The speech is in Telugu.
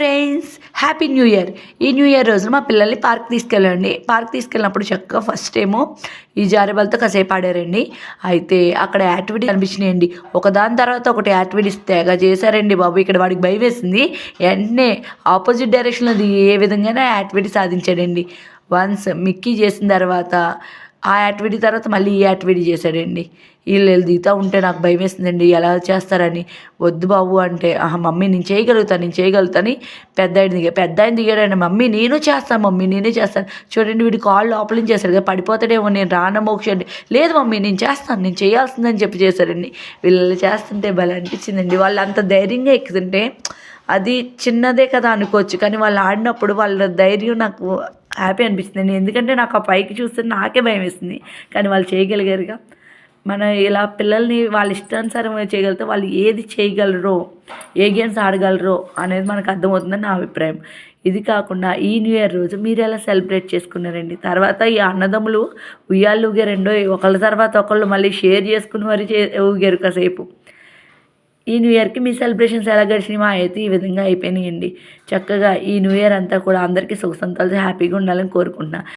Friends, happy new year. ఈ న్యూ ఇయర్ రోజున మా పిల్లల్ని పార్క్ తీసుకెళ్ళండి. పార్క్ తీసుకెళ్ళినప్పుడు చక్కగా ఫస్ట్ ఏమో ఈ జారుబలతో కాసేపు ఆడారండి. అయితే అక్కడ యాక్టివిటీ కనిపించినాయండి. ఒకదాని తర్వాత ఒకటి యాక్టివిటీస్ తెగ చేశారండి బాబు. ఇక్కడ వాడికి భయం వేసింది. వెంటనే ఆపోజిట్ డైరెక్షన్లో ఏ విధంగానే యాక్టివిటీ సాధించాడండి. వన్స్ మిక్కీ చేసిన తర్వాత ఆ యాక్టివిటీ తర్వాత మళ్ళీ ఈ యాక్టివిటీ చేశాడండి. వీళ్ళు దిగుతూ ఉంటే నాకు భయం వేసిందండి, ఎలా చేస్తారని. వద్దు బాబు అంటే, మమ్మీ నేను చేయగలుగుతాను పెద్ద ఆయన దిగాడండి. మమ్మీ నేను చేస్తాను, చూడండి వీడి కాళ్ళు లోపలించి చేశాడు కదా, పడిపోతాడేమో, నేను రాన మోక్షండి. లేదు మమ్మీ నేను చేస్తాను, నేను చేయాల్సిందని చెప్పి చేశాడండి. వీళ్ళు చేస్తుంటే భలే అనిపించిందండి. వాళ్ళు అంత ధైర్యంగా ఎక్కుతుంటే, అది చిన్నదే కదా అనుకోవచ్చు, కానీ వాళ్ళు ఆడినప్పుడు వాళ్ళ ధైర్యం నాకు హ్యాపీ అనిపించిందండి. ఎందుకంటే నాకు ఆ పైకి చూస్తే నాకే భయం వేసింది, కానీ వాళ్ళు చేయగలిగారుగా. మన ఇలా పిల్లల్ని వాళ్ళ ఇష్టానుసారం చేయగలిగితే వాళ్ళు ఏది చేయగలరో, ఏ గేమ్స్ ఆడగలరో అనేది మనకు అర్థమవుతుందని నా అభిప్రాయం. ఇది కాకుండా ఈ న్యూ ఇయర్ రోజు మీరు ఎలా సెలబ్రేట్ చేసుకున్నారండి? తర్వాత ఈ అన్నదమ్ములు ఉయ్యాలు ఊగారండో, ఒకళ్ళ తర్వాత ఒకళ్ళు మళ్ళీ షేర్ చేసుకుని మరీ ఊగారు కాసేపు. ఈ న్యూ ఇయర్కి మీ సెలబ్రేషన్స్ ఎలా గడిచినాయి? మా అయితే ఈ విధంగా అయిపోయినాయండి. చక్కగా ఈ న్యూ ఇయర్ అంతా కూడా అందరికీ సుఖ సంతోషాలు హ్యాపీగా ఉండాలని కోరుకుంటున్నా.